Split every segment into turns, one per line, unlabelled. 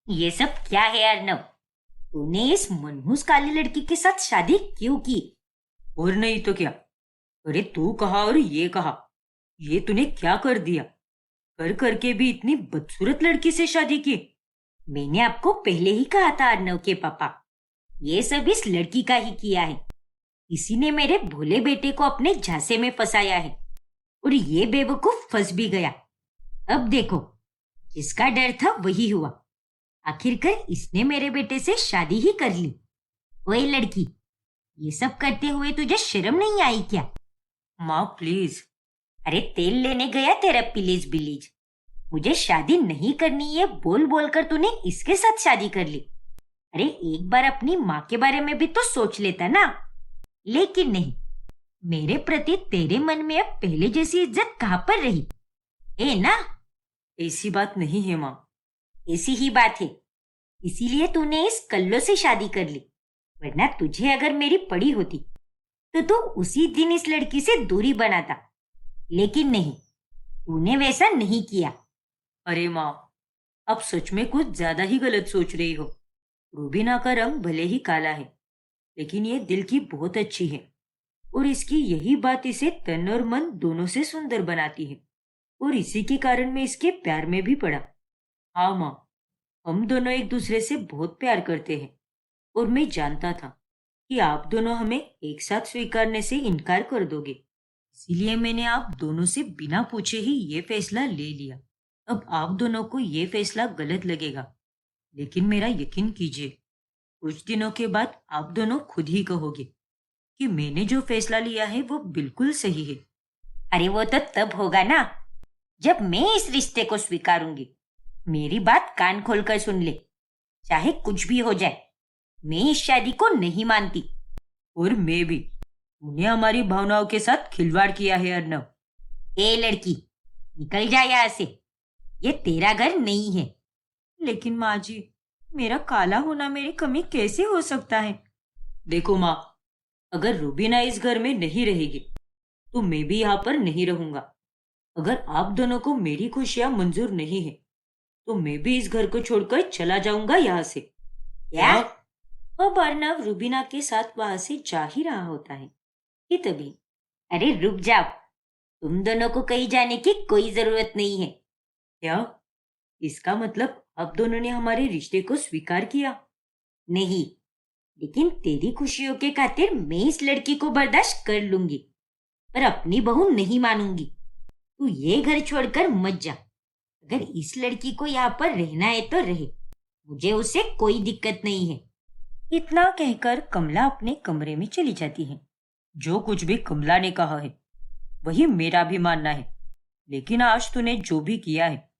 ये सब क्या है अर्नव? तूने इस मनहूस काली लड़की के साथ शादी क्यों की?
और नहीं तो क्या। अरे तू कहा और ये कहा, ये तूने क्या कर दिया? कर करके भी इतनी बदसूरत लड़की से शादी की।
मैंने आपको पहले ही कहा था अर्नव के पापा, ये सब इस लड़की का ही किया है। इसी ने मेरे भोले बेटे को अपने झांसे में फंसाया है और ये बेवकूफ फंस भी गया। अब देखो, जिसका डर था वही हुआ। आखिरकार इसने मेरे बेटे से शादी ही कर ली। ओए लड़की, ये सब करते हुए तुझे शर्म नहीं आई क्या?
माँ प्लीज।
अरे तेल लेने गया तेरा पिलीज बिलीज। मुझे शादी नहीं करनी है बोल बोल कर तूने इसके साथ शादी कर ली। अरे एक बार अपनी माँ के बारे में भी तो सोच लेता ना। लेकिन नहीं, मेरे प्रति तेरे मन में अब पहले जैसी इज्जत कहाँ पर रही? है ना?
ऐसी बात नहीं है माँ।
ऐसी ही बात है। इसीलिए तूने इस कल्लो से शादी कर ली। वरना तुझे अगर मेरी पड़ी होती तो तू उसी दिन इस लड़की से दूरी बनाता। लेकिन नहीं, तूने वैसा नहीं किया।
अरे माँ, आप सच में कुछ ज्यादा ही गलत सोच रही हो। रूबीना का रंग भले ही काला है, लेकिन ये दिल की बहुत अच्छी है। और इसकी यही बात इसे तन और मन दोनों से सुंदर बनाती है। और इसी के कारण मैं इसके प्यार में भी पड़ा। हाँ माँ, हम दोनों एक दूसरे से बहुत प्यार करते हैं। और मैं जानता था कि आप दोनों हमें एक साथ स्वीकारने से इनकार कर दोगे। इसीलिए मैंने आप दोनों से बिना पूछे ही ये फैसला ले लिया। अब आप दोनों को ये फैसला गलत लगेगा, लेकिन मेरा यकीन कीजिए, कुछ दिनों के बाद आप दोनों खुद ही कहोगे कि मैंने जो फैसला लिया है वो बिल्कुल सही है।
अरे वो तो तब होगा ना, जब मैं इस रिश्ते को स्वीकारूंगी। मेरी बात कान खोलकर सुन ले। चाहे कुछ भी हो जाए, मैं इस शादी को नहीं मानती।
और मैं भी। तूने हमारी भावनाओं के साथ खिलवाड़ किया है अर्नव।
ए लड़की, निकल जा यहाँ से। ये तेरा घर नहीं है।
लेकिन माँ जी, मेरा काला होना मेरी कमी कैसे हो सकता है? देखो माँ, अगर रूबीना इस घर में नहीं रहेगी तो मैं भी यहाँ पर नहीं रहूंगा। अगर आप दोनों को मेरी खुशियां मंजूर नहीं है तो मैं भी इस घर को छोड़कर चला जाऊंगा यहाँ से।
क्या?
अब अर्नव रूबीना के साथ वहां से जा ही रहा होता है कि तभी।
अरे रुक जाओ, तुम दोनों को कहीं जाने की कोई जरूरत नहीं है।
क्या? इसका मतलब आप दोनों ने हमारे रिश्ते को स्वीकार किया?
नहीं, लेकिन तेरी खुशियों के खातिर मैं इस लड़की को बर्दाश्त कर लूंगी, पर अपनी बहू नहीं मानूंगी। तू ये घर छोड़कर मत जा। अगर इस लड़की को यहाँ पर रहना है तो रहे, मुझे उससे कोई दिक्कत नहीं है।
इतना कहकर कमला अपने कमरे में चली जाती है। जो कुछ भी कमला ने कहा है वही मेरा भी मानना है, लेकिन आज तूने जो भी किया है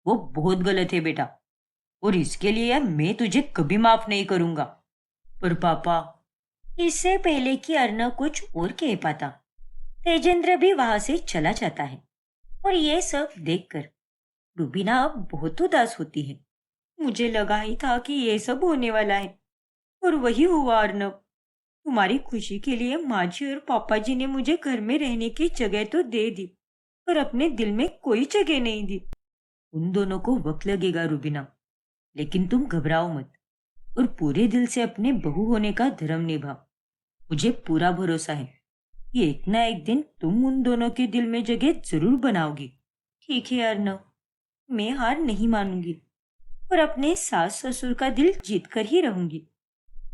वो बहुत गलत है बेटा, और इसके लिए मैं तुझे कभी माफ नहीं करूंगा। पर पापा। इससे पहले कि अर्नव कुछ और कह पाता, तेजेंद्र भी वहां से चला जाता है। और ये सब देखकर रूबीना अब बहुत उदास होती है। मुझे लगा ही था कि ये सब होने वाला है, और वही हुआ अर्नव। तुम्हारी खुशी के लिए माँ जी और पापा जी ने मुझे घर में रहने की जगह तो दे दी, पर अपने दिल में कोई जगह नहीं दी। उन दोनों को वक्त लगेगा रूबीना, लेकिन तुम घबराओ मत और पूरे दिल से अपने बहू होने का धर्म निभाओ। मुझे पूरा भरोसा है कि एक ना एक दिन तुम उन दोनों के दिल में जगह जरूर बनाओगी। ठीक है अर्नव, मैं हार नहीं मानूंगी और अपने सास ससुर का दिल जीत कर ही रहूंगी।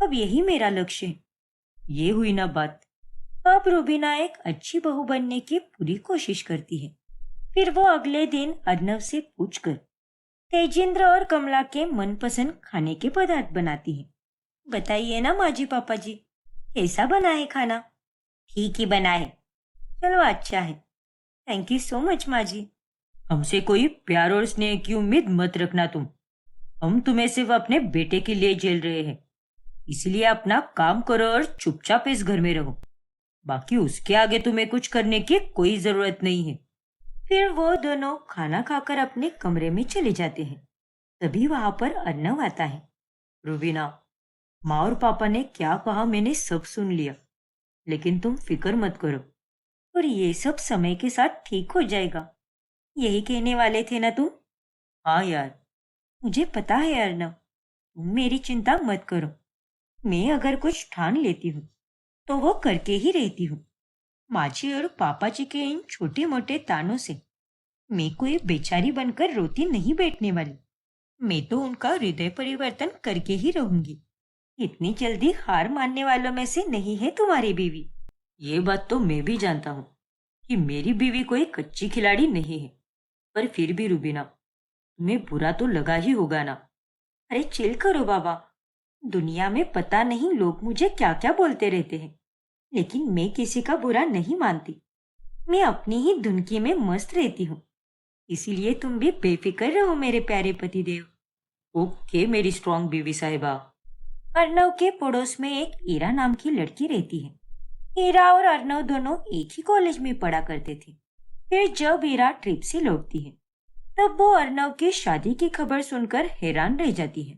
अब यही मेरा लक्ष्य है। ये हुई ना बात। अब रूबीना एक अच्छी बहू बनने की पूरी कोशिश करती है। फिर वो अगले दिन अर्नव से पूछकर तेजेंद्र और कमला के मनपसंद खाने के पदार्थ बनाती है। बताइए ना माँ जी पापा जी, कैसा बना है खाना?
ठीक ही बना है।
चलो अच्छा है। थैंक यू सो मच माँ जी। हमसे कोई प्यार और स्नेह की उम्मीद मत रखना तुम। हम तुम्हें सिर्फ अपने बेटे के लिए झेल रहे हैं, इसलिए अपना काम करो और चुपचाप इस घर में रहो। बाकी उसके आगे तुम्हें कुछ करने की कोई जरूरत नहीं है। फिर वो दोनों खाना खाकर अपने कमरे में चले जाते हैं। तभी वहां पर अर्नव आता है। रूबीना, माँ और पापा ने क्या कहा मैंने सब सुन लिया, लेकिन तुम फिक्र मत करो, और ये सब समय के साथ ठीक हो जाएगा। यही कहने वाले थे ना तुम? हाँ यार, मुझे पता है अर्नव, तुम मेरी चिंता मत करो। मैं अगर कुछ ठान लेती हूँ तो वो करके ही रहती हूँ। माँ जी और पापा जी के इन छोटे मोटे तानों से मैं कोई बेचारी बनकर रोती नहीं बैठने वाली। मैं तो उनका हृदय परिवर्तन करके ही रहूंगी। इतनी जल्दी हार मानने वालों में से नहीं है तुम्हारी बीवी। ये बात तो मैं भी जानता हूँ कि मेरी बीवी कोई कच्ची खिलाड़ी नहीं है, पर फिर भी रुबीना, तुम्हें बुरा तो लगा ही होगा ना। अरे चिल करो बाबा। दुनिया में पता नहीं लोग मुझे क्या क्या बोलते रहते हैं, लेकिन मैं किसी का बुरा नहीं मानती। मैं अपनी ही धुनकी में मस्त रहती हूँ। इसीलिए तुम भी बेफिक्र रहो मेरे प्यारे पतिदेव। ओके मेरी स्ट्रॉन्ग बीवी साहिबा। अर्नव के पड़ोस में एक ईरा नाम की लड़की रहती है। ईरा और अर्नव दोनों एक ही कॉलेज में पढ़ा करते थे। फिर जब ईरा ट्रिप से लौटती है तब वो अर्नव की शादी की खबर सुनकर हैरान रह जाती है।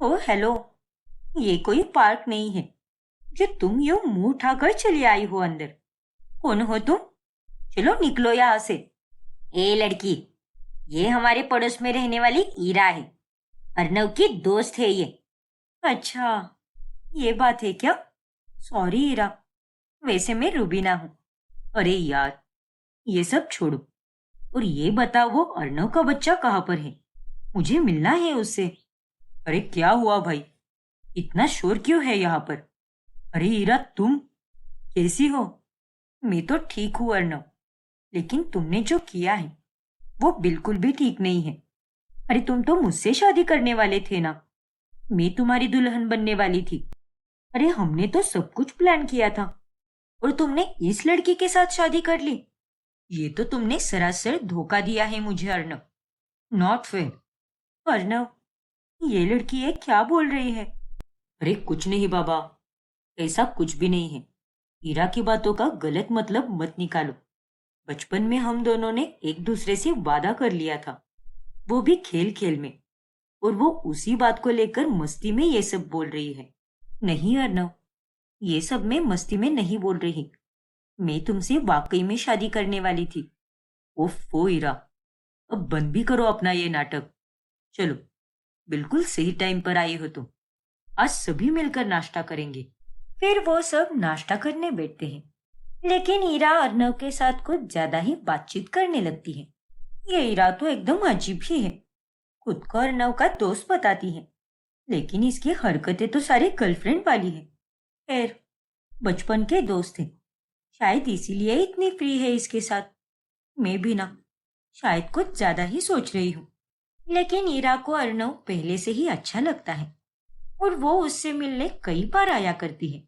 ओ हेलो, ये कोई पार्क नहीं है जो तुम यूं मुंह उठाकर चली आई हो अंदर। कौन हो तुम? चलो निकलो यहाँ से।
ए लड़की, ये हमारे पड़ोस में रहने वाली ईरा है। अर्नव की दोस्त है ये।
अच्छा, ये बात है क्या? सॉरी ईरा, वैसे मैं रुबीना हूँ। अरे यार, ये सब छोड़ो और ये बताओ वो अर्नव का बच्चा कहाँ पर है? मुझे मिलना है उससे। अरे क्या हुआ भाई, इतना शोर क्यों है यहाँ पर? अरे ईरा, तुम कैसी हो? मैं तो ठीक हूँ अर्नव, लेकिन तुमने जो किया है वो बिल्कुल भी ठीक नहीं है। अरे तुम तो मुझसे शादी करने वाले थे ना, मैं तुम्हारी दुल्हन बनने वाली थी। अरे हमने तो सब कुछ प्लान किया था और तुमने इस लड़की के साथ शादी कर ली। ये तो तुमने सरासर धोखा दिया है मुझे अर्नव। Not fair. अर्नव, ये लड़की है क्या बोल रही है? अरे कुछ नहीं बाबा, ऐसा कुछ भी नहीं है। ईरा की बातों का गलत मतलब मत निकालो। बचपन में हम दोनों ने एक दूसरे से वादा कर लिया था, वो भी खेल खेल में, और वो उसी बात को लेकर मस्ती में ये सब बोल रही है। नहीं अर्नव, ये सब मैं मस्ती में नहीं बोल रही। मैं तुमसे वाकई में शादी करने वाली थी। ओफो ईरा, अब बंद भी करो अपना ये नाटक। चलो, बिल्कुल सही टाइम पर आई हो तुम। आज सभी मिलकर नाश्ता करेंगे। फिर वो सब नाश्ता करने बैठते हैं, लेकिन ईरा अर्नव के साथ कुछ ज्यादा ही बातचीत करने लगती है। ये ईरा तो एकदम अजीब ही है। खुद को अर्नव का दोस्त बताती है, लेकिन इसकी हरकतें तो सारी गर्लफ्रेंड वाली है। खैर, बचपन के दोस्त हैं, शायद इसीलिए इतनी फ्री है इसके साथ। मैं भी ना, शायद कुछ ज्यादा ही सोच रही हूँ। लेकिन ईरा को अर्नव पहले से ही अच्छा लगता है और वो उससे मिलने कई बार आया करती है।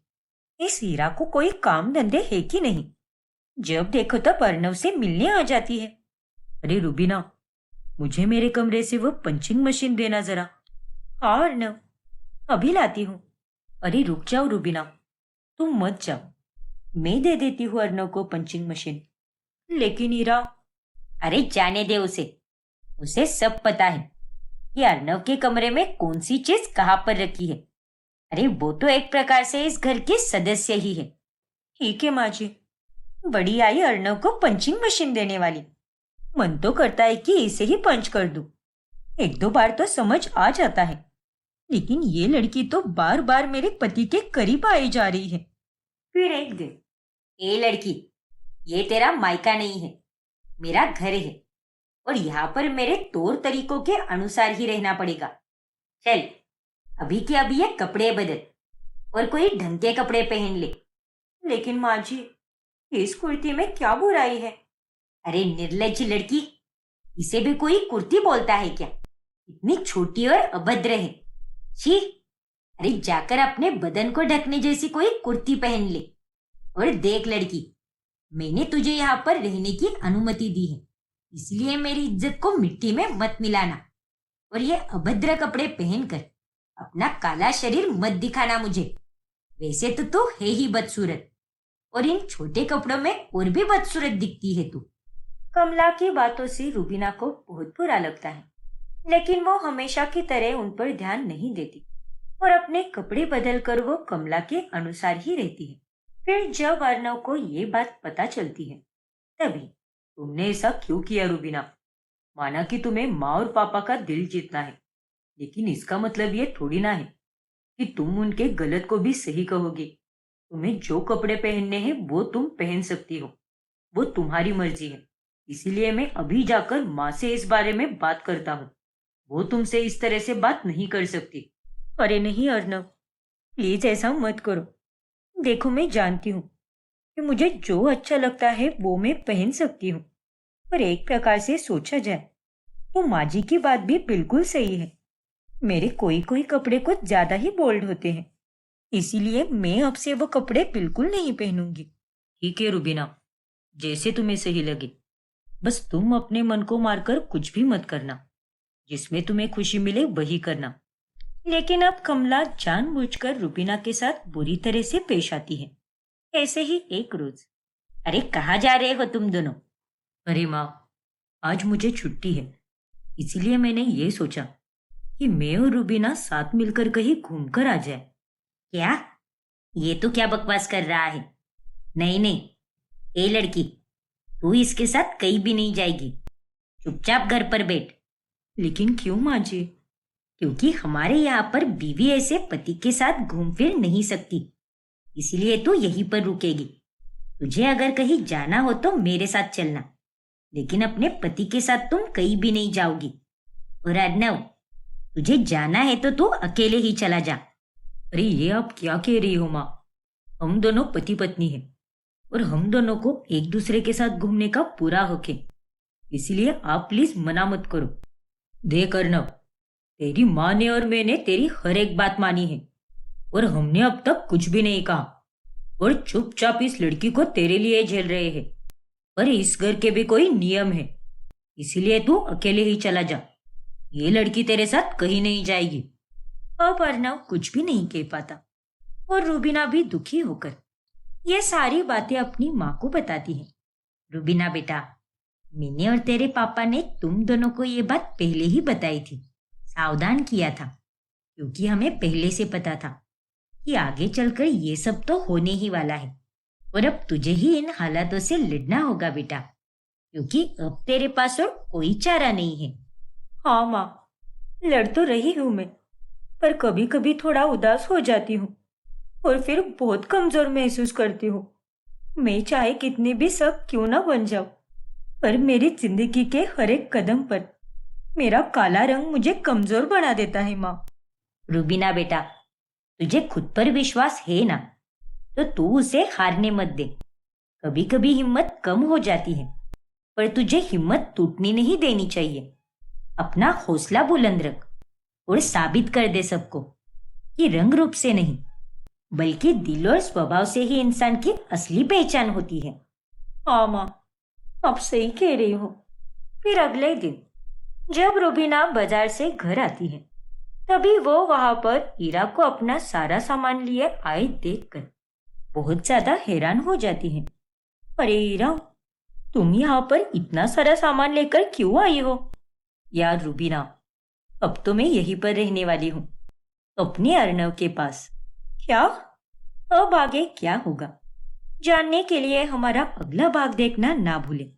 इस हीरा को कोई काम धंधे है कि नहीं, जब देखो तब अर्नव से मिलने आ जाती है। अरे रुबीना, मुझे मेरे कमरे से वो पंचिंग मशीन देना जरा। हाँ अर्नव, अभी लाती हूँ। अरे रुक जाओ रुबीना, तुम मत जाओ, मैं दे देती हूँ अर्नव को पंचिंग मशीन। लेकिन हीरा।
अरे जाने दे उसे। उसे सब पता है कि अर्नव के कमरे में कौन सी चीज कहाँ पर रखी है। अरे वो तो एक प्रकार से इस घर के सदस्य ही है।
ठीक है माँ जी, बड़ी आई अर्नव को पंचिंग मशीन देने वाली। मन तो करता है कि इसे ही पंच कर दूं। एक दो बार तो समझ आ जाता है, लेकिन ये लड़की तो बार बार मेरे पति के करीब आई जा रही है। फिर एक दिन।
ए लड़की, ये तेरा मायका नहीं है, मेरा घर है और यहाँ पर मेरे तौर तरीकों के अनुसार ही रहना पड़ेगा। चल, अभी के अभी ये कपड़े बदल और कोई ढंग के कपड़े पहन ले।
लेकिन माँ जी, इस कुर्ती में क्या बुराई है?
अरे निर्लज्ज लड़की, इसे भी कोई कुर्ती बोलता है क्या? इतनी छोटी और अभद्र है। छी! अरे जाकर अपने बदन को ढकने जैसी कोई कुर्ती पहन ले। और देख लड़की, मैंने तुझे यहाँ पर रहने की अनुमति दी है, इसलिए मेरी इज्जत को मिट्टी में मत मिलाना और ये अभद्र कपड़े पहनकर अपना काला शरीर मत दिखाना मुझे। वैसे तो तू है ही बदसूरत और इन छोटे कपड़ों में और भी बदसूरत दिखती है तू।
कमला की बातों से रुबीना को बहुत बुरा लगता है, लेकिन वो हमेशा की तरह उन पर ध्यान नहीं देती और अपने कपड़े बदलकर वो कमला के अनुसार ही रहती है। फिर जब अर्नव को ये बात पता चलती है, तभी। तुमने ऐसा क्यों किया रुबीना? माना कि तुम्हें माँ और पापा का दिल जीतना है, लेकिन इसका मतलब ये थोड़ी ना है कि तुम उनके गलत को भी सही कहोगे। तुम्हें जो कपड़े पहनने हैं वो तुम पहन सकती हो, वो तुम्हारी मर्जी है। इसीलिए मैं अभी जाकर माँ से इस बारे में बात करता हूँ। वो तुमसे इस तरह से बात नहीं कर सकती। अरे नहीं अर्नव, प्लीज ऐसा मत करो। देखो, मैं जानती हूँ कि मुझे जो अच्छा लगता है वो मैं पहन सकती हूँ, पर एक प्रकार से सोचा जाए तो माँ जी की बात भी बिल्कुल सही है। मेरे कोई कोई कपड़े कुछ ज्यादा ही बोल्ड होते हैं, इसीलिए मैं अब से वो कपड़े बिल्कुल नहीं पहनूंगी। ठीक है रुबीना, जैसे तुम्हें सही लगे। बस तुम अपने मन को मारकर कुछ भी मत करना। जिसमें तुम्हें खुशी मिले वही करना। लेकिन अब कमला जानबूझकर रुबीना के साथ बुरी तरह से पेश आती है। ऐसे ही एक रोज,
अरे कहाँ जा रहे हो तुम दोनों?
अरे माँ, आज मुझे छुट्टी है, इसीलिए मैंने ये सोचा कि मैं और रुबीना साथ मिलकर कहीं घूमकर आ जाए।
क्या? ये तो क्या बकवास कर रहा है? नहीं नहीं, ए लड़की, तू इसके साथ कहीं भी नहीं जाएगी। चुपचाप घर पर बैठ।
लेकिन क्यों माँ जी?
क्योंकि हमारे यहाँ पर बीवी ऐसे पति के साथ घूम फिर नहीं सकती, इसीलिए तू यहीं पर रुकेगी। तुझे अगर कहीं जाना हो तो मेरे साथ चलना, लेकिन अपने पति के साथ तुम कहीं भी नहीं जाओगी। और अर्नव, तुझे जाना है तो तू अकेले ही चला जा।
अरे ये आप क्या कह रही हो माँ? हम दोनों पति पत्नी हैं और हम दोनों को एक दूसरे के साथ घूमने का पूरा हक है, इसलिए आप प्लीज मना मत करो। देख अर्नव, तेरी माँ ने और मैंने तेरी हर एक बात मानी है और हमने अब तक कुछ भी नहीं कहा और चुपचाप इस लड़की को तेरे लिए झेल रहे हैं। पर इस घर के भी कोई नियम है, इसीलिए तू अकेले ही चला जा। ये लड़की तेरे साथ कहीं नहीं जाएगी। अब अर्नव कुछ भी नहीं कह पाता और रुबीना भी दुखी होकर ये सारी बातें अपनी माँ को बताती है।
रुबीना बेटा, मैंने और तेरे पापा ने तुम दोनों को ये बात पहले ही बताई थी, सावधान किया था, क्योंकि हमें पहले से पता था कि आगे चलकर ये सब तो होने ही वाला है। और अब तुझे ही इन हालातों से लड़ना होगा बेटा, क्योंकि अब तेरे पास और कोई चारा नहीं है।
हाँ माँ, लड़ तो रही हूँ मैं, पर कभी कभी थोड़ा उदास हो जाती हूँ और फिर बहुत कमजोर महसूस करती हूँ। मैं चाहे कितनी भी सब क्यों ना बन जाऊं, पर मेरी जिंदगी के हर एक कदम पर मेरा काला रंग मुझे कमजोर बना देता है माँ।
रुबीना बेटा, तुझे खुद पर विश्वास है ना, तो तू उसे हारने मत दे। कभी कभी हिम्मत कम हो जाती है, पर तुझे हिम्मत टूटनी नहीं देनी चाहिए। अपना हौसला बुलंद रख और साबित कर दे सबको कि रंग रूप से नहीं, बल्कि दिल और स्वभाव से ही इंसान की असली पहचान होती है।
हाँ माँ, आप सही कह रही हो। फिर अगले दिन जब रुबीना बाजार से घर आती है, तभी वो वहां पर हीरा को अपना सारा सामान लिए आए देखकर बहुत ज्यादा हैरान हो जाती है। अरे हीरा, तुम यहाँ पर इतना सारा सामान लेकर क्यों आई हो? यार रुबीना, अब तो मैं यहीं पर रहने वाली हूँ, अपने अर्नव के पास। क्या? अब आगे क्या होगा जानने के लिए हमारा अगला भाग देखना ना भूलें।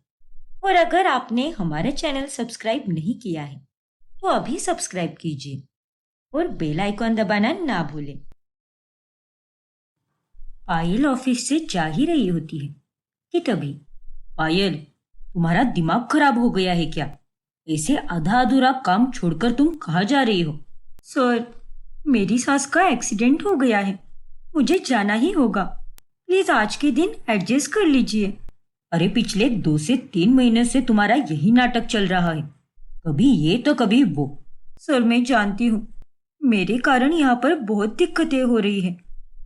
और अगर आपने हमारा चैनल सब्सक्राइब नहीं किया है तो अभी सब्सक्राइब कीजिए और बेल आइकॉन दबाना ना भूलें। पायल ऑफिस से जा ही रही होती है कि तभी, पायल, तुम्हारा दिमाग खराब हो गया है क्या? ऐसे आधा अधूरा काम छोड़कर तुम कहाँ जा रही हो? सर, मेरी सास का एक्सीडेंट हो गया है, मुझे जाना ही होगा। प्लीज आज के दिन एडजस्ट कर लीजिए। अरे पिछले 2 से 3 महीने से तुम्हारा यही नाटक चल रहा है, कभी ये तो कभी वो। सर मैं जानती हूँ, मेरे कारण यहाँ पर बहुत दिक्कतें हो रही है,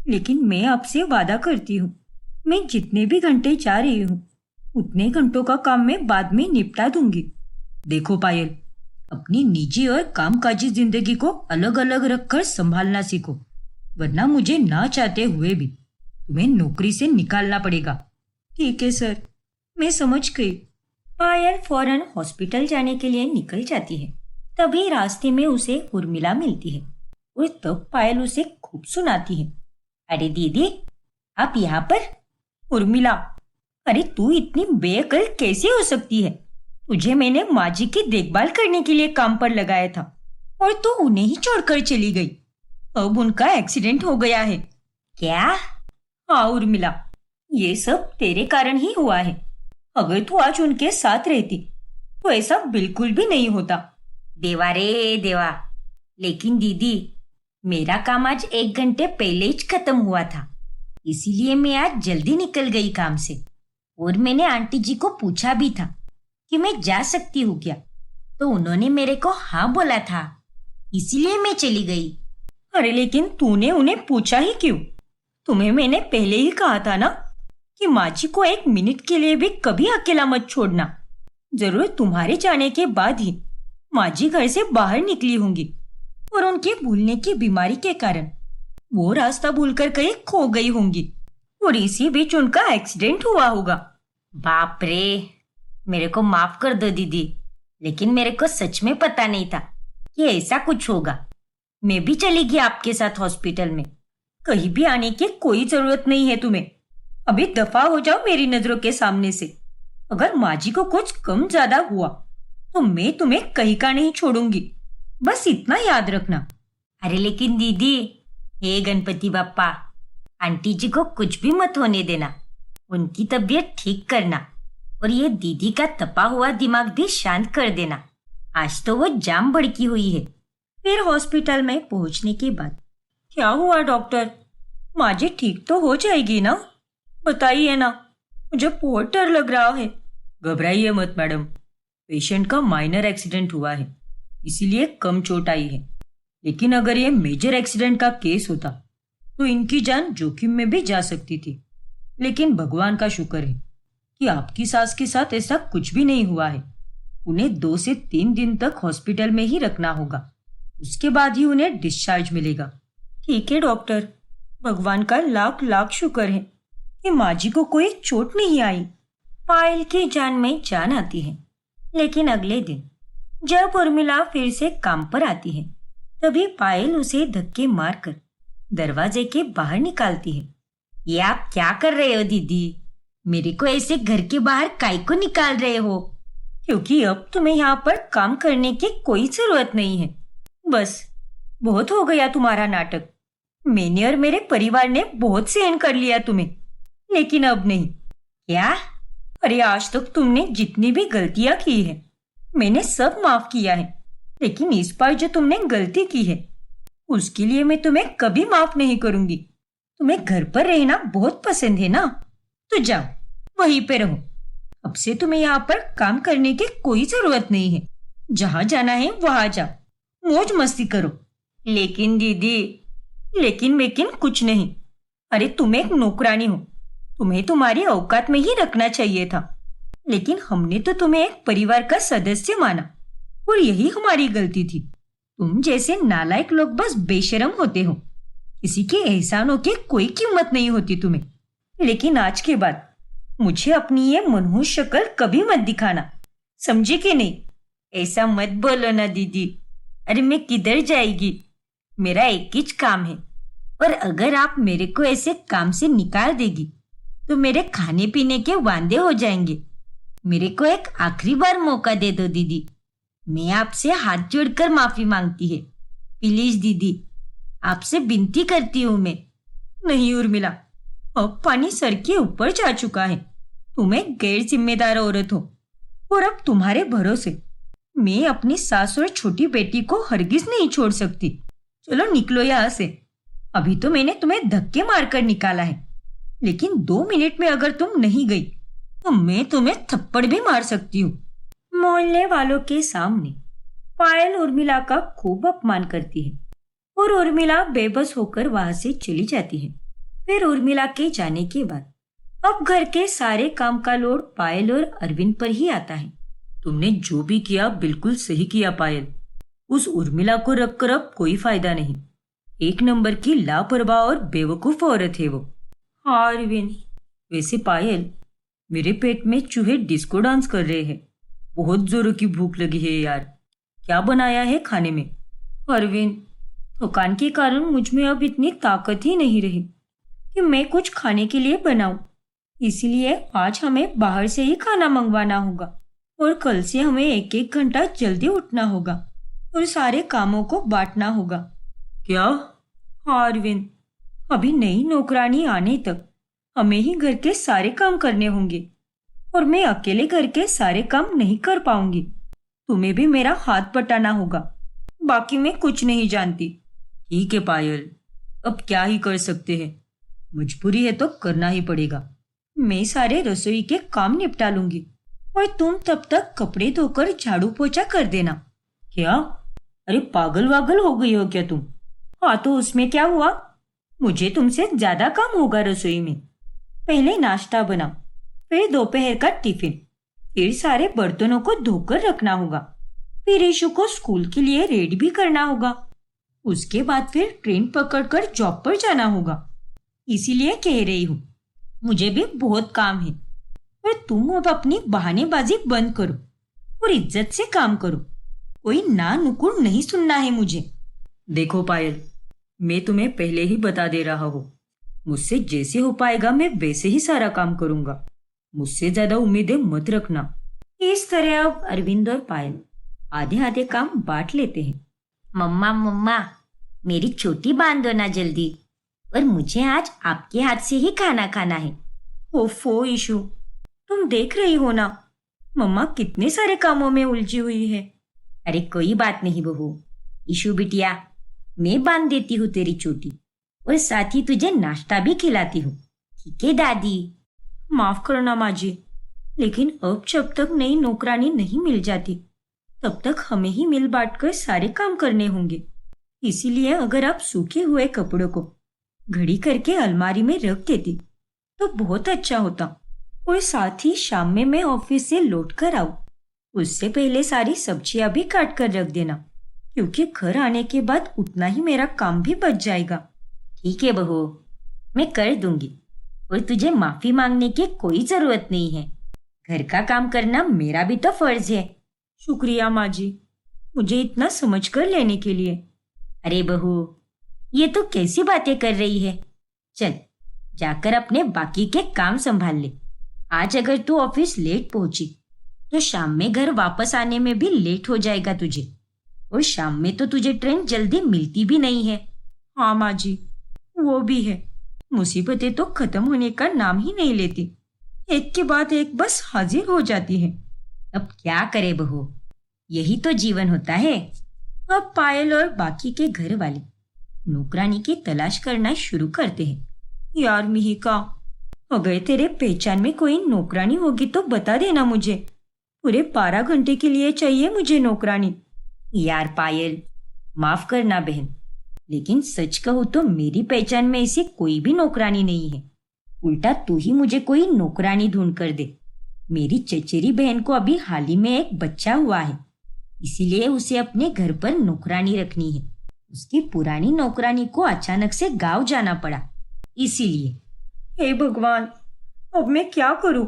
लेकिन मैं आपसे वादा करती हूँ, मैं जितने भी घंटे जा रही हूँ उतने घंटों का काम मैं बाद में निपटा दूंगी। देखो पायल, अपनी निजी और कामकाजी जिंदगी को अलग अलग रखकर संभालना सीखो, वरना मुझे ना चाहते हुए भी तुम्हें नौकरी से निकालना पड़ेगा। ठीक है सर, मैं समझ गई। पायल फौरन हॉस्पिटल जाने के लिए निकल जाती है। तभी रास्ते में उसे उर्मिला मिलती है और तब पायल उसे खूब सुनाती है।
अरे दीदी, आप यहाँ पर?
उर्मिला, अरे तू इतनी बेअक्ल कैसे हो सकती है? तुझे मैंने माँ जी की देखभाल करने के लिए काम पर लगाया था और तो उन्हें ही छोड़कर चली गई। अब उनका एक्सीडेंट हो गया है।
क्या?
हाँ उर्मिला, ये सब तेरे कारण ही हुआ है। अगर तू आज उनके साथ रहती तो ऐसा बिल्कुल भी नहीं होता।
देवा रे देवा, लेकिन दीदी, मेरा काम आज 1 घंटे पहले ही खत्म हुआ था, इसीलिए मैं आज जल्दी निकल गई काम से। और मैंने आंटी जी को पूछा भी था कि मैं जा सकती हूँ क्या, तो उन्होंने मेरे को हाँ बोला था, इसीलिए मैं चली गई।
अरे लेकिन तूने उन्हें पूछा ही क्यों? तुम्हें मैंने पहले ही कहा था ना कि माँ जी को 1 मिनट के लिए भी कभी अकेला मत छोड़ना। जरूर तुम्हारे जाने के बाद ही माँ जी घर से बाहर निकली होंगी और उनके भूलने की बीमारी के कारण वो रास्ता भूलकर कहीं खो गई होंगी और इसी बीच उनका एक्सीडेंट हुआ होगा।
बाप रे, मेरे को माफ कर दो दीदी, लेकिन मेरे को सच में पता नहीं था कि ऐसा कुछ होगा। मैं भी चली गई आपके साथ हॉस्पिटल में।
कहीं भी आने की कोई जरूरत नहीं है तुम्हें। अभी दफा हो जाओ मेरी नजरों के सामने से। अगर माँ जी को कुछ कम ज्यादा हुआ तो मैं तुम्हें कहीं का नहीं छोड़ूंगी, बस इतना याद रखना।
अरे लेकिन दीदी, हे गणपति बप्पा, आंटी जी को कुछ भी मत होने देना, उनकी तबीयत ठीक करना और ये दीदी का तपा हुआ दिमाग भी शांत कर देना। आज तो वो जाम भड़की हुई है।
फिर हॉस्पिटल में पहुंचने के बाद, क्या हुआ डॉक्टर? माँ जी ठीक तो हो जाएगी ना? बताइए ना, मुझे बहुत डर लग रहा है। घबराइए मत मैडम, पेशेंट का माइनर एक्सीडेंट हुआ है, इसीलिए कम चोट आई है। लेकिन अगर ये मेजर एक्सीडेंट का केस होता तो इनकी जान जोखिम में भी जा सकती थी। लेकिन भगवान का शुक्र है कि आपकी सास के साथ ऐसा कुछ भी नहीं हुआ है। उन्हें 2 से 3 दिन तक हॉस्पिटल में ही रखना होगा, उसके बाद ही उन्हें डिस्चार्ज मिलेगा। ठीक है डॉक्टर, भगवान का लाख लाख शुक्र है कि माँ जी को कोई चोट नहीं आई। पायल की जान में जान आती है। लेकिन अगले दिन जब उर्मिला फिर से काम पर आती है, तभी पायल उसे धक्के मारकर दरवाजे के बाहर निकालती है।
ये आप क्या कर रहे हो दीदी? मेरे को ऐसे घर के बाहर काहे को निकाल रहे हो?
क्योंकि अब तुम्हें यहाँ पर काम करने की कोई जरूरत नहीं है। बस बहुत हो गया तुम्हारा नाटक। मैंने और मेरे परिवार ने बहुत सहन कर लिया तुम्हें, लेकिन अब नहीं।
क्या?
अरे आज तक तुमने जितनी भी गलतियां की है मैंने सब माफ किया है, लेकिन इस बार जो तुमने गलती की है उसके लिए मैं तुम्हें कभी माफ नहीं करूंगी। तुम्हें घर पर रहना बहुत पसंद है ना, तो जाओ वहीं पे रहो। अब से तुम्हें यहाँ पर काम करने की कोई जरूरत नहीं है। जहां जाना है वहां जाओ, मौज मस्ती करो।
लेकिन दीदी,
लेकिन कुछ नहीं। अरे तुम एक नौकरानी हो, तुम्हें तुम्हारी औकात में ही रखना चाहिए था। लेकिन हमने तो तुम्हें एक परिवार का सदस्य माना और यही हमारी गलती थी। तुम जैसे नालायक लोग बस बेशर्म होते हो। किसी के एहसानों की कोई कीमत नहीं होती तुम्हें। लेकिन आज के बाद मुझे अपनी ये मनहूस शक्ल कभी मत दिखाना, समझी कि नहीं?
ऐसा मत बोलो ना दीदी। अरे मैं किधर जाएगी? मेरा एक ही काम है, और अगर आप मेरे को ऐसे काम से निकाल देगी तो मेरे खाने पीने के वांदे हो जाएंगे। मेरे को एक आखिरी बार मौका दे दो दीदी। मैं आपसे हाथ जोड़कर माफी मांगती है, प्लीज दीदी, आपसे विनती करती हूँ मैं।
नहीं उर्मिला, अब पानी सर के ऊपर जा चुका है। तुम एक गैर जिम्मेदार औरत हो और अब तुम्हारे भरोसे मैं अपनी सास और छोटी बेटी को हरगिज नहीं छोड़ सकती। चलो निकलो यहाँ से। अभी तो मैंने तुम्हें धक्के मारकर निकाला है, लेकिन 2 मिनट में अगर तुम नहीं गई तो मैं तुम्हें थप्पड़ भी मार सकती हूँ। मोहल्ले वालों के सामने पायल उर्मिला का खूब अपमान करती है और उर्मिला बेबस होकर वहां से चली जाती है। फिर उर्मिला के जाने के बाद अब घर के सारे काम का लोड पायल और अरविंद पर ही आता है। तुमने जो भी किया बिल्कुल सही किया पायल। उस उर्मिला को रखकर अब कोई फायदा नहीं। 1 नंबर की लापरवाह और बेवकूफ औरत है वो। हाँ अरविंद, वैसे पायल, मेरे पेट में चूहे डिस्को डांस कर रहे हैं। बहुत जोरों की भूख लगी है यार। क्या बनाया है खाने में? अरविंद, थकान के कारण मुझ में अब इतनी ताकत ही नहीं रही कि मैं कुछ खाने के लिए बनाऊं। इसलिए आज हमें बाहर से ही खाना मंगवाना होगा और कल से हमें 1-1 घंटा जल्दी उठना होगा। और सारे कामों को बांटना होगा। क्या? हाँ अरविंद, अभी नई नौकरानी आने तक हमें ही घर के सारे काम करने होंगे और मैं अकेले घर के सारे काम नहीं कर पाऊंगी। तुम्हें भी मेरा हाथ बटाना होगा, बाकी मैं कुछ नहीं जानती। ठीक है पायल, अब क्या ही कर सकते हैं, मजबूरी है तो करना ही पड़ेगा। मैं सारे रसोई के काम निपटा लूंगी और तुम तब तक कपड़े धोकर झाड़ू पोछा कर देना। क्या? अरे पागल वागल हो गई हो क्या तुम? हाँ तो उसमें क्या हुआ, मुझे तुमसे ज्यादा काम होगा रसोई में। पहले नाश्ता बना, फिर दोपहर का टिफिन, फिर सारे बर्तनों को धोकर रखना होगा, फिर ईशु को स्कूल के लिए रेडी भी करना होगा, उसके बाद फिर ट्रेन पकड़कर जॉब पर जाना होगा। इसीलिए कह रही हूँ, मुझे भी बहुत काम है। और तुम अब अपनी बहानेबाजी बंद करो और इज्जत से काम करो। कोई ना नुकुर नहीं सुनना है मुझे। देखो पायल, मैं तुम्हें पहले ही बता दे रहा हूँ, मुझसे जैसे हो पाएगा मैं वैसे ही सारा काम करूंगा। मुझसे ज्यादा उम्मीदें मत रखना। इस तरह अब अरविंद और पायल आधे आधे काम बांट लेते हैं।
मम्मा मम्मा, मेरी चोटी बांध दो ना जल्दी, और मुझे आज आपके हाथ से ही खाना खाना है।
ओफो ईशु, तुम देख रही हो ना मम्मा कितने सारे कामों में उलझी हुई है।
अरे कोई बात नहीं बहू, ईशु बिटिया, मैं बांध देती हूँ तेरी चोटी और साथ ही तुझे नाश्ता भी खिलाती हूँ। ठीक है दादी?
माफ करना माँ जी, लेकिन अब जब तक नई नौकरानी नहीं मिल जाती तब तक हमें ही मिल बांट कर सारे काम करने होंगे। इसीलिए अगर आप सूखे हुए कपड़ों को घड़ी करके अलमारी में रख देती तो बहुत अच्छा होता, और साथ ही शाम में मैं ऑफिस से लौट कर आऊं उससे पहले सारी सब्जियां भी काट कर रख देना, क्योंकि घर आने के बाद उतना ही मेरा काम भी बच जाएगा।
ठीक है बहू, मैं कर दूंगी, और तुझे माफी मांगने की कोई जरूरत नहीं है। घर का काम करना मेरा भी तो फर्ज है।
शुक्रिया माँ जी, मुझे इतना समझ कर लेने के लिए।
अरे बहू, ये तो कैसी बातें कर रही है। चल जाकर अपने बाकी के काम संभाल ले। आज अगर तू ऑफिस लेट पहुंची तो शाम में घर वापस आने में भी लेट हो जाएगा तुझे, और शाम में तो तुझे ट्रेन जल्दी मिलती भी नहीं है।
हाँ माँ जी, वो भी है, मुसीबतें तो खत्म होने का नाम ही नहीं लेती, एक के बाद एक बस हाजिर हो जाती है।
अब क्या करे बहू, यही तो जीवन होता है।
अब पायल और बाकी के घर वाले नौकरानी की तलाश करना शुरू करते हैं। यार मिहिका, अगर तेरे पहचान में कोई नौकरानी होगी तो बता देना मुझे। पूरे 12 घंटे के लिए चाहिए मुझे नौकरानी।
यार पायल, माफ करना बहन, लेकिन सच कहूँ तो मेरी पहचान में ऐसी कोई भी नौकरानी नहीं है। उल्टा तू ही मुझे कोई नौकरानी ढूंढ कर दे। मेरी चचेरी बहन को अभी हाल ही में एक बच्चा हुआ है, इसीलिए उसे अपने घर पर नौकरानी रखनी है। उसकी पुरानी नौकरानी को अचानक से गांव जाना पड़ा, इसीलिए।
हे भगवान, अब मैं क्या करूं?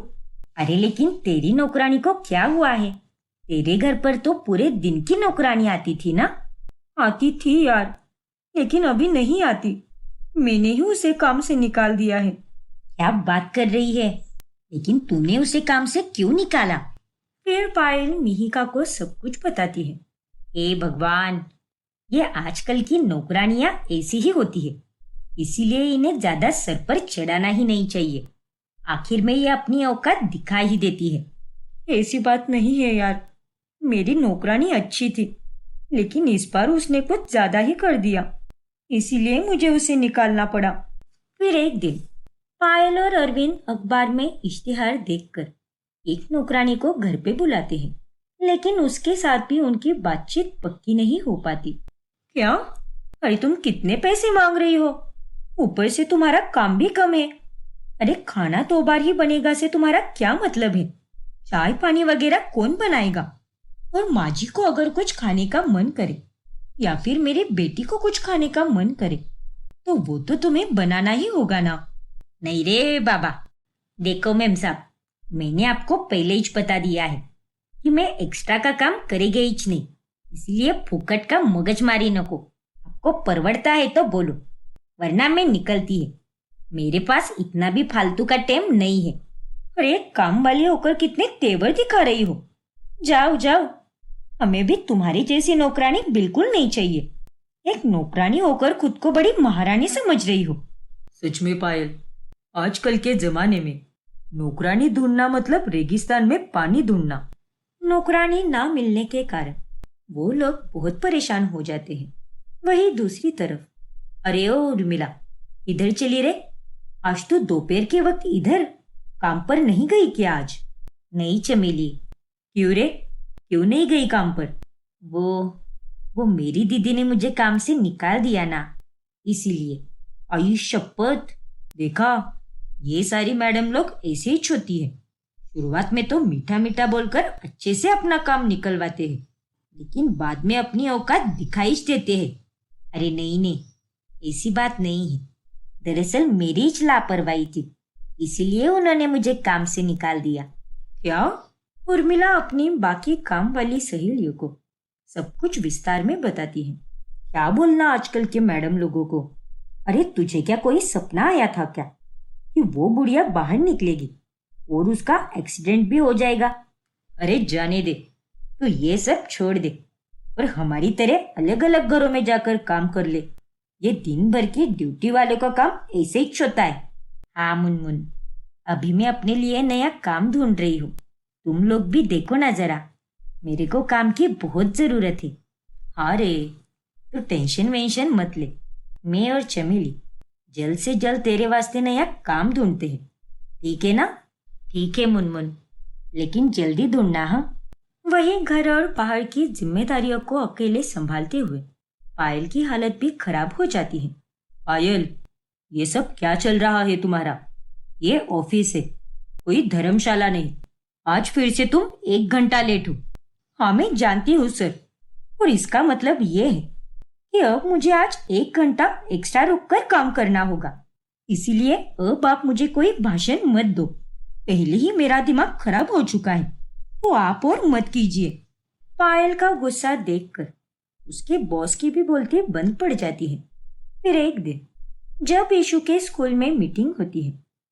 अरे लेकिन तेरी नौकरानी को क्या हुआ है? तेरे घर पर तो पूरे दिन की नौकरानी आती थी ना?
आती थी यार, लेकिन अभी नहीं आती। मैंने ही उसे काम से निकाल दिया है।
क्या बात कर रही है? लेकिन तूने उसे काम से क्यों निकाला?
फिर पायल मिहिका को सब कुछ बताती है।
हे भगवान, ये आजकल की नौकरानियां ऐसी ही होती है, इसीलिए इन्हें ज्यादा सर पर चढ़ाना ही नहीं चाहिए। आखिर में ये अपनी औकात दिखा ही देती है।
ऐसी बात नहीं है यार, मेरी नौकरानी अच्छी थी, लेकिन इस बार उसने कुछ ज्यादा ही कर दिया, इसीलिए मुझे उसे निकालना पड़ा।
फिर एक दिन पायल और अरविंद अखबार में इश्तिहार देखकर एक नौकरानी को घर पे बुलाते हैं, लेकिन उसके साथ भी उनकी बातचीत पक्की नहीं हो पाती।
क्या? अरे तुम कितने पैसे मांग रही हो? ऊपर से तुम्हारा काम भी कम है। अरे खाना 2 बार ही बनेगा से तुम्हारा क्या मतलब है? चाय पानी वगैरह कौन बनाएगा? और माँ जी को अगर कुछ खाने का मन करे या फिर मेरी बेटी को कुछ खाने का मन करे तो वो तो तुम्हें बनाना ही होगा ना।
नहीं रे बाबा, देखो मैम साहब, मैंने आपको पहले ही बता दिया है कि मैं एक्स्ट्रा का काम करेगा ही नहीं, इसलिए फुकट का मगजमारी नको। आपको परवड़ता है तो बोलो, वरना मैं निकलती है। मेरे पास इतना भी फालतू का टाइम नहीं है।
अरे काम वाली होकर कितने तेवर दिखा रही हो। जाओ जाओ। हमें भी तुम्हारी जैसी नौकरानी बिल्कुल नहीं चाहिए। एक नौकरानी होकर खुद को बड़ी महारानी समझ रही हो। सच में पायल, आजकल के जमाने में नौकरानी ढूंढना मतलब रेगिस्तान में पानी ढूंढना। नौकरानी ना मिलने के कारण वो लोग बहुत परेशान हो जाते हैं। वही दूसरी तरफ, अरे ओ उर्मिला, इधर चली रे। आज तो दोपहर के वक्त इधर काम पर नहीं गई क्या आज? नहीं चमेली। क्यों रे, क्यों नहीं गई काम पर? वो मेरी दीदी ने मुझे काम से निकाल दिया ना, इसीलिए। आयुष शपथ, देखा ये सारी मैडम लोग ऐसे ही होती है। शुरुआत में तो मीठा मीठा बोलकर अच्छे से अपना काम निकलवाते हैं, लेकिन बाद में अपनी औकात दिखाई देते हैं। अरे नहीं नहीं, ऐसी बात नहीं है। दरअसल मेरी ही लापरवाही थी, इसीलिए उन्होंने मुझे काम से निकाल दिया। क्या? उर्मिला अपनी बाकी काम वाली सहेलियों को सब कुछ विस्तार में बताती है। क्या बोलना आजकल के मैडम लोगों को। अरे तुझे क्या कोई सपना आया था क्या कि वो बुढ़िया बाहर निकलेगी और उसका एक्सीडेंट भी हो जाएगा? अरे जाने दे, तो ये सब छोड़ दे और हमारी तरह अलग अलग घरों में जाकर काम कर ले। ये दिन भर की ड्यूटी वालों का काम ऐसे ही होता है। हाँ मुनमुन, अभी मैं अपने लिए नया काम ढूंढ रही हूँ। तुम लोग भी देखो ना जरा, मेरे को काम की बहुत जरूरत है। हाँ रे, तो टेंशन वेंशन मत ले। मैं और चमेली जल्द से जल्द तेरे वास्ते नया काम ढूंढते हैं, ठीक है ना? ठीक है मुनमुन, लेकिन जल्दी ढूंढना। हाँ। वही घर और बाहर की जिम्मेदारियों को अकेले संभालते हुए पायल की हालत भी खराब हो जाती है। पायल, ये सब क्या चल रहा है तुम्हारा? ये ऑफिस है, कोई धर्मशाला नहीं। आज फिर से तुम 1 घंटा लेट हो। हाँ मैं जानती हूँ सर, और इसका मतलब ये है कि अब मुझे आज 1 घंटा एक्स्ट्रा रुककर काम करना होगा। इसीलिए अब आप मुझे कोई भाषण मत दो। पहले ही मेरा दिमाग खराब हो चुका है, तो आप और मत कीजिए। पायल का गुस्सा देखकर उसके बॉस की भी बोलती बंद पड़ जाती है। फिर एक दिन जब यीशु के स्कूल में मीटिंग होती है,